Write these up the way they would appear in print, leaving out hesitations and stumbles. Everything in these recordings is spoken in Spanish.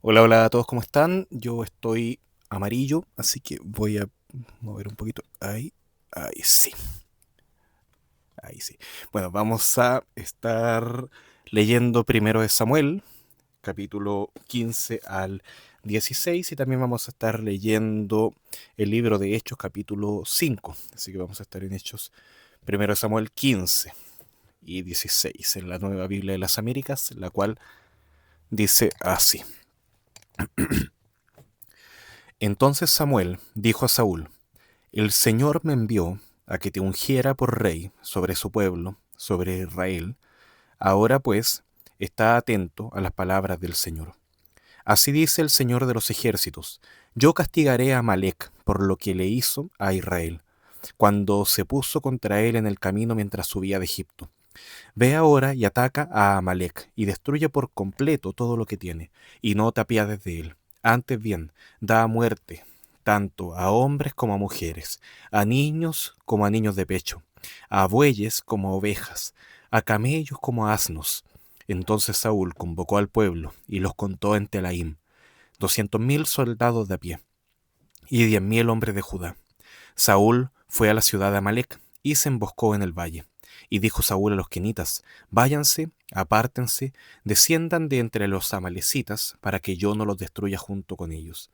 Hola, hola a todos, ¿cómo están? Yo estoy amarillo, así que voy a mover un poquito. Ahí, ahí sí, ahí sí. Bueno, vamos a estar leyendo primero de Samuel, capítulo 15 al 16, y también vamos a estar leyendo el libro de Hechos, capítulo 5. Así que vamos a estar en Hechos primero de Samuel 15 y 16, en la Nueva Biblia de las Américas, la cual dice así. Entonces Samuel dijo a Saúl: El Señor me envió a que te ungiera por rey sobre su pueblo, sobre Israel. Ahora pues, está atento a las palabras del Señor. Así dice el Señor de los ejércitos: Yo castigaré a Amalec por lo que le hizo a Israel, cuando se puso contra él en el camino mientras subía de Egipto. Ve ahora y ataca a Amalec y destruye por completo todo lo que tiene, y no te apiades de él. Antes bien, da muerte tanto a hombres como a mujeres, a niños como a niños de pecho, a bueyes como a ovejas, a camellos como a asnos. Entonces Saúl convocó al pueblo y los contó en Telaim, 200.000 soldados de a pie y 10.000 hombres de Judá. Saúl fue a la ciudad de Amalec y se emboscó en el valle. Y dijo Saúl a los quenitas: Váyanse, apártense, desciendan de entre los amalecitas, para que yo no los destruya junto con ellos.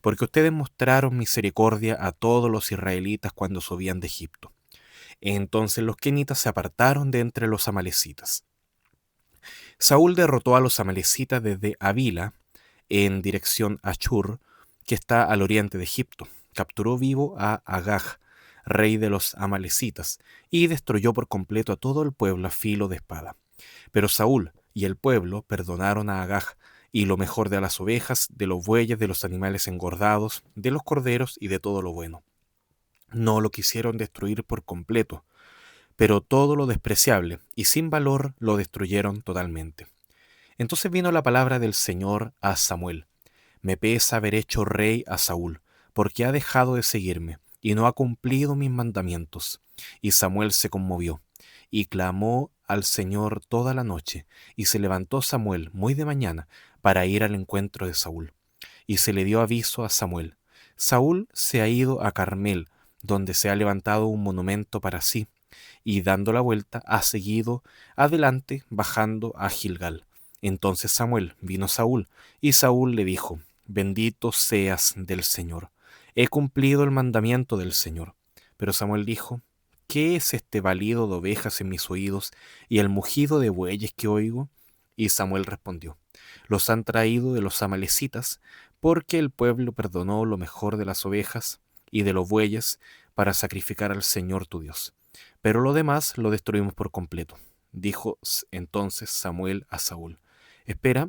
Porque ustedes mostraron misericordia a todos los israelitas cuando subían de Egipto. Entonces los quenitas se apartaron de entre los amalecitas. Saúl derrotó a los amalecitas desde Avila, en dirección a Shur, que está al oriente de Egipto. Capturó vivo a Agag, rey de los amalecitas, y destruyó por completo a todo el pueblo a filo de espada. Pero Saúl y el pueblo perdonaron a Agag, y lo mejor de las ovejas, de los bueyes, de los animales engordados, de los corderos y de todo lo bueno. No lo quisieron destruir por completo, pero todo lo despreciable y sin valor lo destruyeron totalmente. Entonces vino la palabra del Señor a Samuel: Me pesa haber hecho rey a Saúl, porque ha dejado de seguirme y no ha cumplido mis mandamientos. Y Samuel se conmovió y clamó al Señor toda la noche, y se levantó Samuel muy de mañana para ir al encuentro de Saúl. Y se le dio aviso a Samuel: Saúl se ha ido a Carmel, donde se ha levantado un monumento para sí, y dando la vuelta ha seguido adelante bajando a Gilgal. Entonces Samuel vino a Saúl, y Saúl le dijo: Bendito seas del Señor, he cumplido el mandamiento del Señor. Pero Samuel dijo: ¿Qué es este balido de ovejas en mis oídos y el mugido de bueyes que oigo? Y Samuel respondió: Los han traído de los amalecitas, porque el pueblo perdonó lo mejor de las ovejas y de los bueyes para sacrificar al Señor tu Dios. Pero lo demás lo destruimos por completo. Dijo entonces Samuel a Saúl: Espera,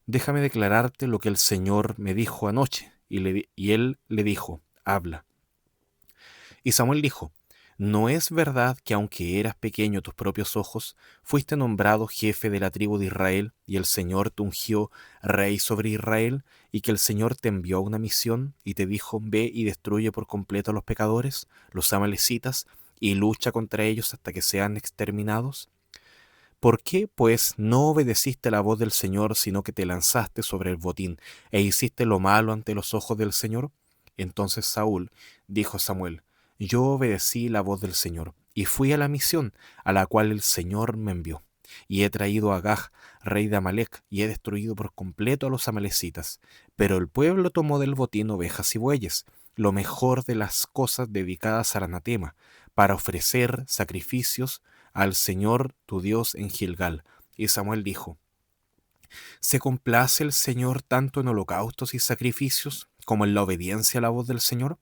déjame declararte lo que el Señor me dijo anoche. Y él le dijo: Habla. Y Samuel dijo: ¿No es verdad que aunque eras pequeño a tus propios ojos, fuiste nombrado jefe de la tribu de Israel, y el Señor te ungió rey sobre Israel, y que el Señor te envió una misión y te dijo: Ve y destruye por completo a los pecadores, los amalecitas, y lucha contra ellos hasta que sean exterminados? ¿Por qué, pues, no obedeciste la voz del Señor, sino que te lanzaste sobre el botín e hiciste lo malo ante los ojos del Señor? Entonces Saúl dijo a Samuel: Yo obedecí la voz del Señor y fui a la misión a la cual el Señor me envió. Y he traído a Agag, rey de Amalec, y he destruido por completo a los amalecitas. Pero el pueblo tomó del botín ovejas y bueyes, lo mejor de las cosas dedicadas al anatema, para ofrecer sacrificios al Señor tu Dios en Gilgal. Y Samuel dijo: ¿Se complace el Señor tanto en holocaustos y sacrificios como en la obediencia a la voz del Señor?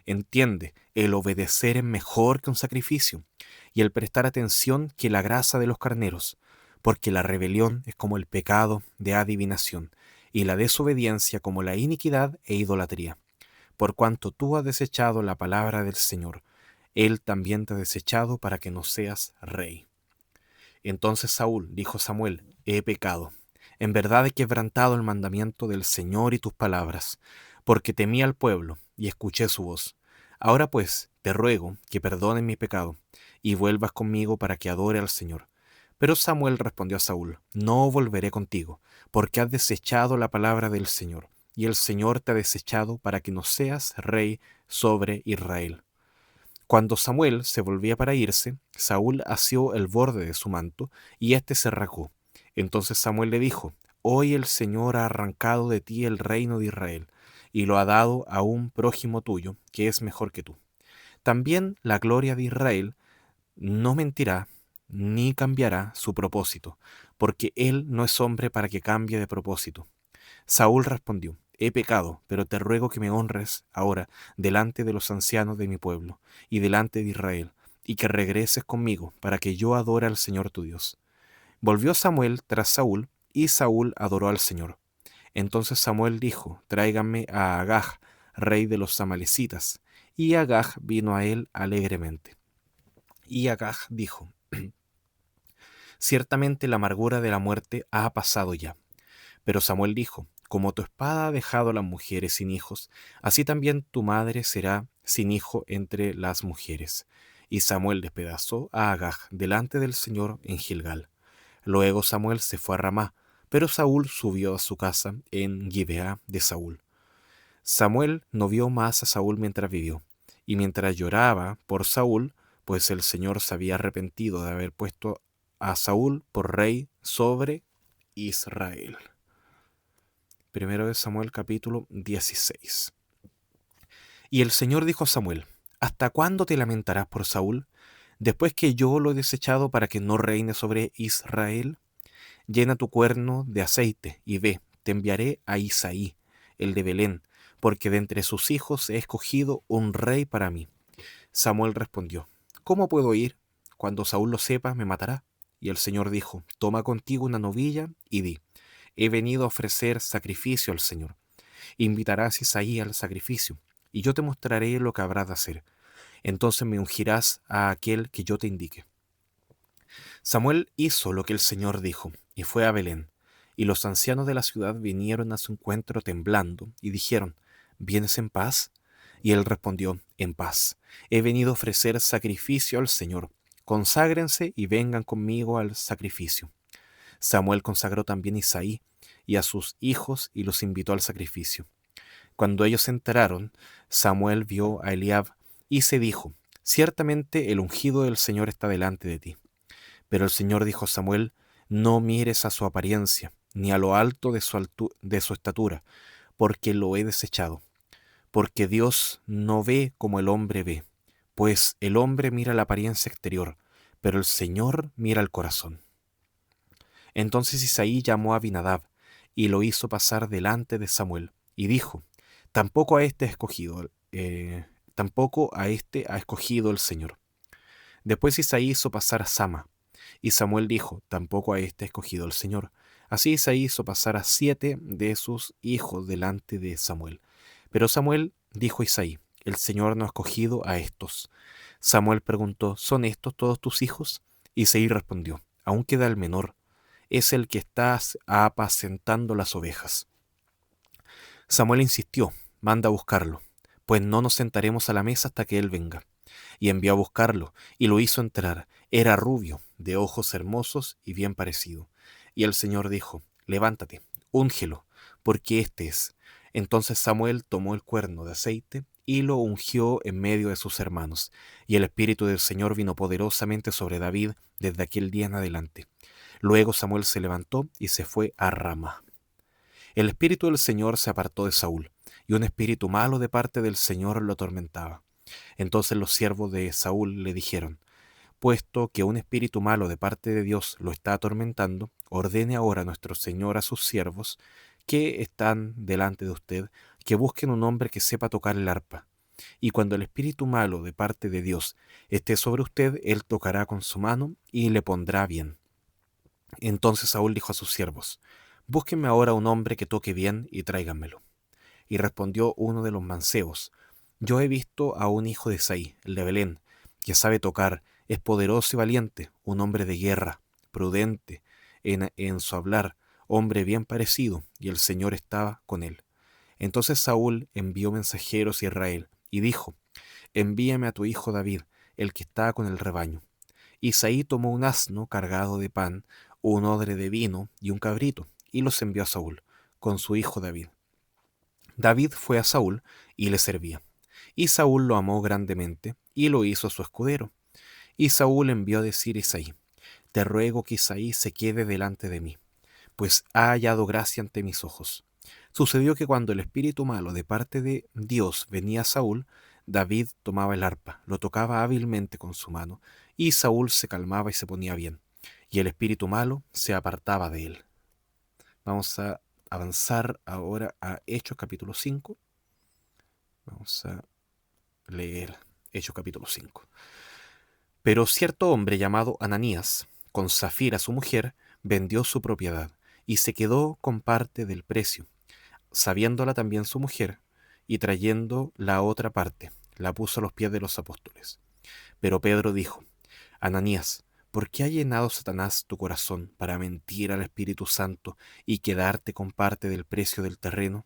Entiende, el obedecer es mejor que un sacrificio, y el prestar atención que la grasa de los carneros, porque la rebelión es como el pecado de adivinación, y la desobediencia como la iniquidad e idolatría. Por cuanto tú has desechado la palabra del Señor, Él también te ha desechado para que no seas rey. Entonces Saúl dijo a Samuel: He pecado. En verdad he quebrantado el mandamiento del Señor y tus palabras, porque temí al pueblo y escuché su voz. Ahora pues, te ruego que perdones mi pecado y vuelvas conmigo para que adore al Señor. Pero Samuel respondió a Saúl: No volveré contigo, porque has desechado la palabra del Señor, y el Señor te ha desechado para que no seas rey sobre Israel. Cuando Samuel se volvía para irse, Saúl asió el borde de su manto, y éste se rasgó. Entonces Samuel le dijo: Hoy el Señor ha arrancado de ti el reino de Israel, y lo ha dado a un prójimo tuyo, que es mejor que tú. También la gloria de Israel no mentirá ni cambiará su propósito, porque él no es hombre para que cambie de propósito. Saúl respondió: He pecado, pero te ruego que me honres ahora delante de los ancianos de mi pueblo y delante de Israel, y que regreses conmigo para que yo adore al Señor tu Dios. Volvió Samuel tras Saúl, y Saúl adoró al Señor. Entonces Samuel dijo: Tráiganme a Agag, rey de los amalecitas. Y Agag vino a él alegremente. Y Agag dijo: Ciertamente la amargura de la muerte ha pasado ya. Pero Samuel dijo: Como tu espada ha dejado a las mujeres sin hijos, así también tu madre será sin hijo entre las mujeres. Y Samuel despedazó a Agag delante del Señor en Gilgal. Luego Samuel se fue a Ramá, pero Saúl subió a su casa en Gibeá de Saúl. Samuel no vio más a Saúl mientras vivió, y mientras lloraba por Saúl, pues el Señor se había arrepentido de haber puesto a Saúl por rey sobre Israel. Primero de Samuel capítulo 16. Y el Señor dijo a Samuel: ¿Hasta cuándo te lamentarás por Saúl, después que yo lo he desechado para que no reine sobre Israel? Llena tu cuerno de aceite y ve, te enviaré a Isaí, el de Belén, porque de entre sus hijos he escogido un rey para mí. Samuel respondió: ¿Cómo puedo ir? Cuando Saúl lo sepa, me matará. Y el Señor dijo: Toma contigo una novilla y di: He venido a ofrecer sacrificio al Señor. Invitarás a Isaí al sacrificio, y yo te mostraré lo que habrás de hacer. Entonces me ungirás a aquel que yo te indique. Samuel hizo lo que el Señor dijo, y fue a Belén. Y los ancianos de la ciudad vinieron a su encuentro temblando, y dijeron: ¿Vienes en paz? Y él respondió: En paz. He venido a ofrecer sacrificio al Señor. Conságrense y vengan conmigo al sacrificio. Samuel consagró también a Isaí y a sus hijos y los invitó al sacrificio. Cuando ellos entraron, Samuel vio a Eliab y se dijo: Ciertamente el ungido del Señor está delante de ti. Pero el Señor dijo a Samuel: No mires a su apariencia, ni a lo alto de su estatura, porque lo he desechado. Porque Dios no ve como el hombre ve, pues el hombre mira la apariencia exterior, pero el Señor mira el corazón. Entonces Isaí llamó a Abinadab y lo hizo pasar delante de Samuel, y dijo: Tampoco a este ha escogido el Señor. Después Isaí hizo pasar a Sama, y Samuel dijo: Tampoco a este ha escogido el Señor. Así Isaí hizo pasar a 7 de sus hijos delante de Samuel. Pero Samuel dijo a Isaí: El Señor no ha escogido a estos. Samuel preguntó: ¿Son estos todos tus hijos? Isaí respondió: Aún queda el menor, es el que está apacentando las ovejas. Samuel insistió: Manda a buscarlo, pues no nos sentaremos a la mesa hasta que él venga. Y envió a buscarlo, y lo hizo entrar. Era rubio, de ojos hermosos y bien parecido. Y el Señor dijo: Levántate, úngelo, porque éste es. Entonces Samuel tomó el cuerno de aceite y lo ungió en medio de sus hermanos. Y el Espíritu del Señor vino poderosamente sobre David desde aquel día en adelante. Luego Samuel se levantó y se fue a Rama. El Espíritu del Señor se apartó de Saúl, y un espíritu malo de parte del Señor lo atormentaba. Entonces los siervos de Saúl le dijeron: Puesto que un espíritu malo de parte de Dios lo está atormentando, ordene ahora nuestro Señor a sus siervos que están delante de usted, que busquen un hombre que sepa tocar el arpa. Y cuando el espíritu malo de parte de Dios esté sobre usted, él tocará con su mano y le pondrá bien. Entonces Saúl dijo a sus siervos: Búsquenme ahora un hombre que toque bien y tráiganmelo. Y respondió uno de los mancebos: Yo he visto a un hijo de Isaí, el de Belén, que sabe tocar, es poderoso y valiente, un hombre de guerra, prudente en su hablar, hombre bien parecido, y el Señor estaba con él. Entonces Saúl envió mensajeros a Israel, y dijo: Envíame a tu hijo David, el que está con el rebaño. Isaí tomó un asno cargado de pan, un odre de vino y un cabrito, y los envió a Saúl, con su hijo David. David fue a Saúl y le servía. Y Saúl lo amó grandemente, y lo hizo su escudero. Y Saúl envió a decir a Isaí: Te ruego que Isaí se quede delante de mí, pues ha hallado gracia ante mis ojos. Sucedió que cuando el espíritu malo de parte de Dios venía a Saúl, David tomaba el arpa, lo tocaba hábilmente con su mano, y Saúl se calmaba y se ponía bien, y el espíritu malo se apartaba de él. Vamos a avanzar ahora a Hechos capítulo 5. Vamos a leer Hechos capítulo 5. Pero cierto hombre llamado Ananías, con Zafira su mujer, vendió su propiedad y se quedó con parte del precio, sabiéndola también su mujer, y trayendo la otra parte, la puso a los pies de los apóstoles. Pero Pedro dijo: Ananías, ¿por qué ha llenado Satanás tu corazón para mentir al Espíritu Santo y quedarte con parte del precio del terreno?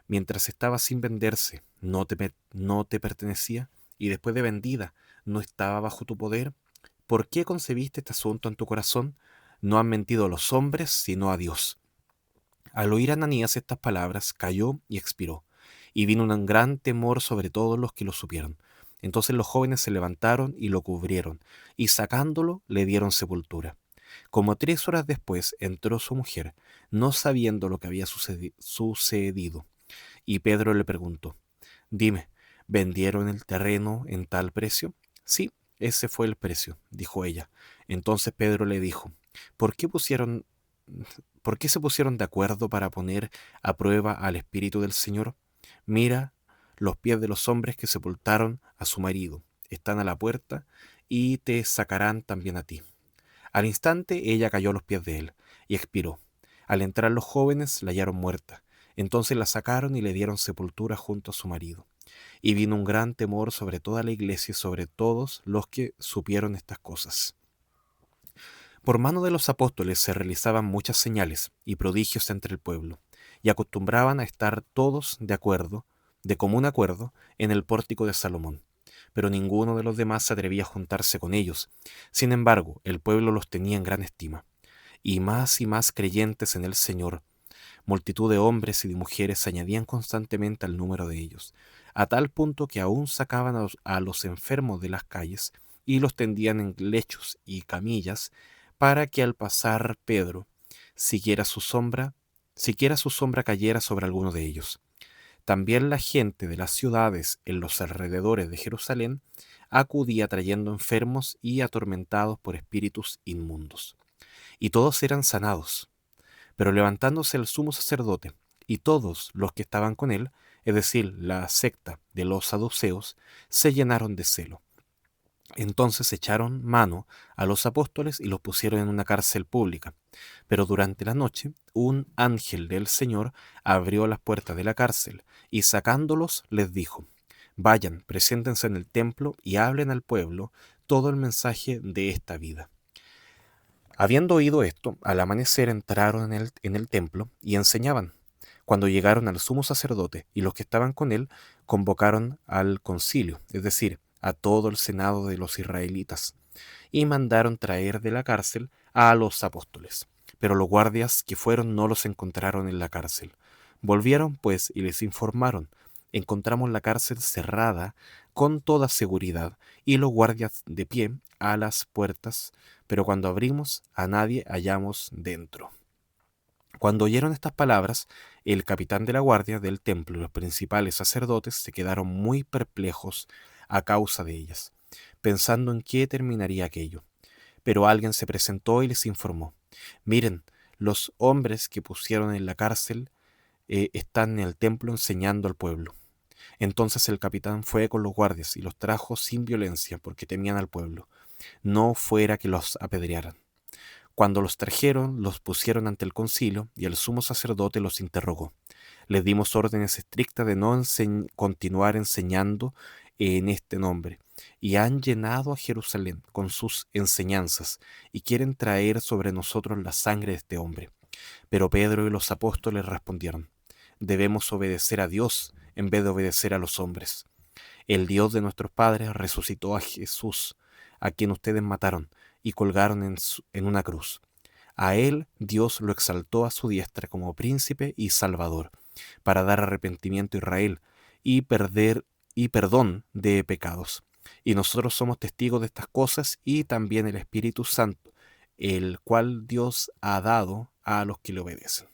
Mientras estaba sin venderse, no te pertenecía, y después de vendida, ¿no estaba bajo tu poder? ¿Por qué concebiste este asunto en tu corazón? No han mentido a los hombres, sino a Dios. Al oír Ananías estas palabras, cayó y expiró, y vino un gran temor sobre todos los que lo supieron. Entonces los jóvenes se levantaron y lo cubrieron, y sacándolo le dieron sepultura. Como 3 horas después entró su mujer, no sabiendo lo que había sucedido. Y Pedro le preguntó: Dime, ¿vendieron el terreno en tal precio? Sí, ese fue el precio, dijo ella. Entonces Pedro le dijo: ¿Por qué pusieron, ¿por qué se pusieron de acuerdo para poner a prueba al Espíritu del Señor? Mira, los pies de los hombres que sepultaron a su marido están a la puerta y te sacarán también a ti. Al instante ella cayó a los pies de él y expiró. Al entrar los jóvenes la hallaron muerta. Entonces la sacaron y le dieron sepultura junto a su marido. Y vino un gran temor sobre toda la iglesia y sobre todos los que supieron estas cosas. Por mano de los apóstoles se realizaban muchas señales y prodigios entre el pueblo, y acostumbraban a estar todos de común acuerdo, en el pórtico de Salomón. Pero ninguno de los demás se atrevía a juntarse con ellos. Sin embargo, el pueblo los tenía en gran estima, y más creyentes en el Señor. Multitud de hombres y de mujeres se añadían constantemente al número de ellos, a tal punto que aún sacaban a los enfermos de las calles y los tendían en lechos y camillas, para que al pasar Pedro, siquiera su sombra cayera sobre alguno de ellos. También la gente de las ciudades en los alrededores de Jerusalén acudía trayendo enfermos y atormentados por espíritus inmundos, y todos eran sanados. Pero levantándose el sumo sacerdote y todos los que estaban con él, es decir, la secta de los saduceos, se llenaron de celo. Entonces echaron mano a los apóstoles y los pusieron en una cárcel pública. Pero durante la noche un ángel del Señor abrió las puertas de la cárcel y sacándolos les dijo: Vayan, preséntense en el templo y hablen al pueblo todo el mensaje de esta vida. Habiendo oído esto, al amanecer entraron en el templo y enseñaban. Cuando llegaron al sumo sacerdote y los que estaban con él, convocaron al concilio, es decir, a todo el senado de los israelitas, y mandaron traer de la cárcel a los apóstoles. Pero los guardias que fueron no los encontraron en la cárcel. Volvieron, pues, y les informaron: Encontramos la cárcel cerrada con toda seguridad y los guardias de pie a las puertas, pero cuando abrimos a nadie hallamos dentro. Cuando oyeron estas palabras, el capitán de la guardia del templo y los principales sacerdotes se quedaron muy perplejos a causa de ellas, pensando en qué terminaría aquello. Pero alguien se presentó y les informó: Miren, los hombres que pusieron en la cárcel están en el templo enseñando al pueblo. Entonces el capitán fue con los guardias y los trajo sin violencia, porque temían al pueblo, no fuera que los apedrearan. Cuando los trajeron, los pusieron ante el concilio, y el sumo sacerdote los interrogó. Les dimos órdenes estrictas de no continuar enseñando en este nombre, y han llenado a Jerusalén con sus enseñanzas, y quieren traer sobre nosotros la sangre de este hombre. Pero Pedro y los apóstoles respondieron: Debemos obedecer a Dios en vez de obedecer a los hombres. El Dios de nuestros padres resucitó a Jesús, a quien ustedes mataron, y colgaron en una cruz. A él Dios lo exaltó a su diestra como príncipe y salvador, para dar arrepentimiento a Israel y perdón de pecados. Y nosotros somos testigos de estas cosas y también el Espíritu Santo, el cual Dios ha dado a los que le obedecen.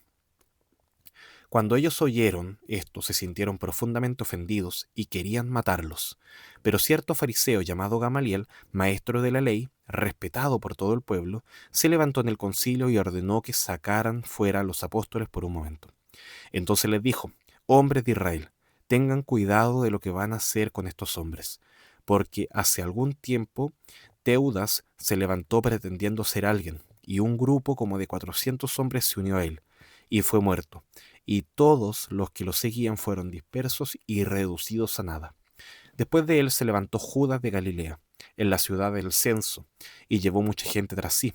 Cuando ellos oyeron esto, se sintieron profundamente ofendidos y querían matarlos. Pero cierto fariseo llamado Gamaliel, maestro de la ley, respetado por todo el pueblo, se levantó en el concilio y ordenó que sacaran fuera a los apóstoles por un momento. Entonces les dijo: hombres de Israel, tengan cuidado de lo que van a hacer con estos hombres, porque hace algún tiempo Teudas se levantó pretendiendo ser alguien, y un grupo como de 400 hombres se unió a él, y fue muerto, y todos los que lo seguían fueron dispersos y reducidos a nada. Después de él se levantó Judas de Galilea, en la ciudad del censo, y llevó mucha gente tras sí.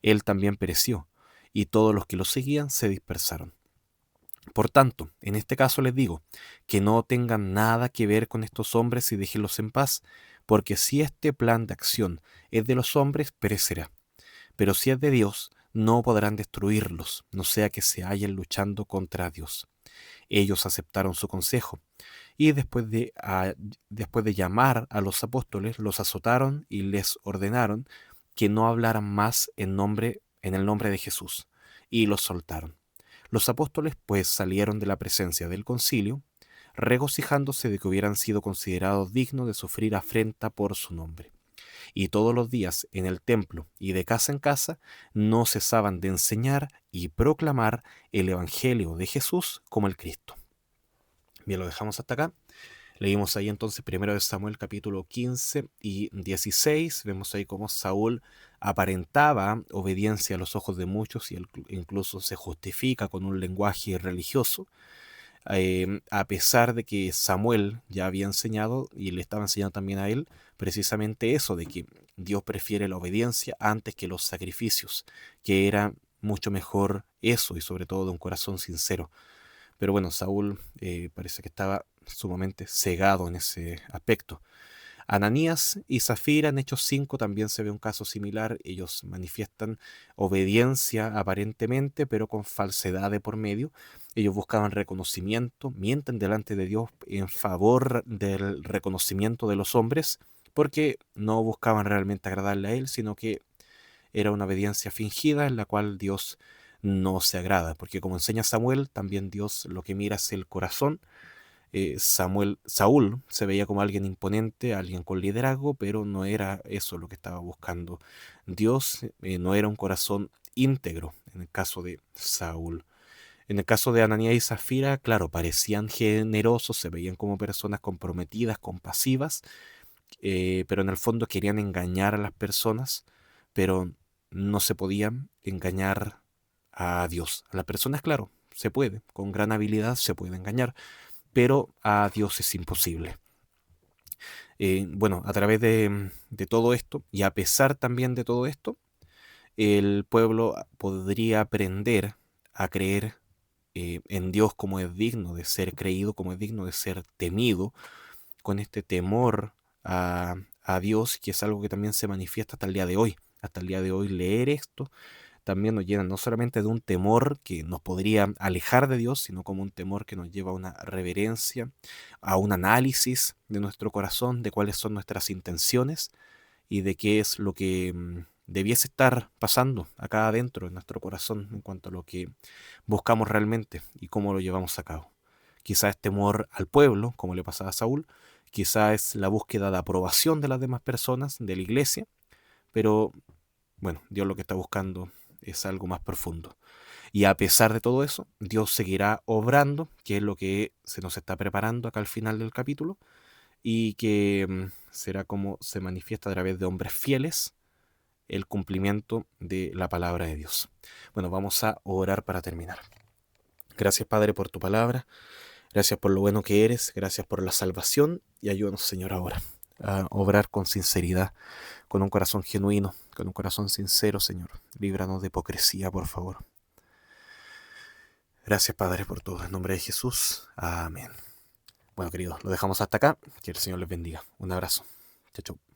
Él también pereció, y todos los que lo seguían se dispersaron. Por tanto, en este caso les digo, que no tengan nada que ver con estos hombres y déjenlos en paz, porque si este plan de acción es de los hombres, perecerá. Pero si es de Dios, no podrán destruirlos, no sea que se hallen luchando contra Dios. Ellos aceptaron su consejo, y después de llamar a los apóstoles, los azotaron y les ordenaron que no hablaran más en el nombre de Jesús, y los soltaron. Los apóstoles pues salieron de la presencia del concilio, regocijándose de que hubieran sido considerados dignos de sufrir afrenta por su nombre. Y todos los días en el templo y de casa en casa no cesaban de enseñar y proclamar el Evangelio de Jesús como el Cristo. Bien, lo dejamos hasta acá. Leímos ahí entonces 1 Samuel capítulo 15 y 16. Vemos ahí cómo Saúl aparentaba obediencia a los ojos de muchos y incluso se justifica con un lenguaje religioso, a pesar de que Samuel ya había enseñado y le estaba enseñando también a él precisamente eso, de que Dios prefiere la obediencia antes que los sacrificios, que era mucho mejor eso y sobre todo de un corazón sincero. Pero bueno, Saúl parece que estaba sumamente cegado en ese aspecto. Ananías y Zafira en Hechos 5 también se ve un caso similar. Ellos manifiestan obediencia aparentemente, pero con falsedad de por medio. Ellos buscaban reconocimiento, mienten delante de Dios en favor del reconocimiento de los hombres, porque no buscaban realmente agradarle a Él, sino que era una obediencia fingida en la cual Dios no se agrada, porque como enseña Samuel, también Dios lo que mira es el corazón. Saúl se veía como alguien imponente, alguien con liderazgo, pero no era eso lo que estaba buscando Dios. No era un corazón íntegro en el caso de Saúl. En el caso de Ananías y Zafira, claro, parecían generosos, se veían como personas comprometidas, compasivas, pero en el fondo querían engañar a las personas, pero no se podían engañar a Dios. A las personas, claro, se puede, con gran habilidad se puede engañar, pero a Dios es imposible. Bueno, a través de todo esto, y a pesar también de todo esto, el pueblo podría aprender a creer en Dios como es digno de ser creído, como es digno de ser temido, con este temor a Dios, que es algo que también se manifiesta hasta el día de hoy. Hasta el día de hoy leer esto también nos llena no solamente de un temor que nos podría alejar de Dios, sino como un temor que nos lleva a una reverencia, a un análisis de nuestro corazón, de cuáles son nuestras intenciones y de qué es lo que debiese estar pasando acá adentro en nuestro corazón en cuanto a lo que buscamos realmente y cómo lo llevamos a cabo. Quizá es temor al pueblo, como le pasaba a Saúl, quizá es la búsqueda de aprobación de las demás personas, de la iglesia, pero bueno, Dios lo que está buscando es algo más profundo. Y a pesar de todo eso, Dios seguirá obrando, que es lo que se nos está preparando acá al final del capítulo, y que será como se manifiesta a través de hombres fieles el cumplimiento de la palabra de Dios. Bueno, vamos a orar para terminar. Gracias, Padre, por tu palabra. Gracias por lo bueno que eres. Gracias por la salvación. Y ayúdanos, Señor, ahora a obrar con sinceridad, con un corazón genuino, con un corazón sincero, Señor. Líbranos de hipocresía, por favor. Gracias, Padre, por todo. En nombre de Jesús. Amén. Bueno, queridos, lo dejamos hasta acá. Que el Señor les bendiga. Un abrazo. Chau, chau.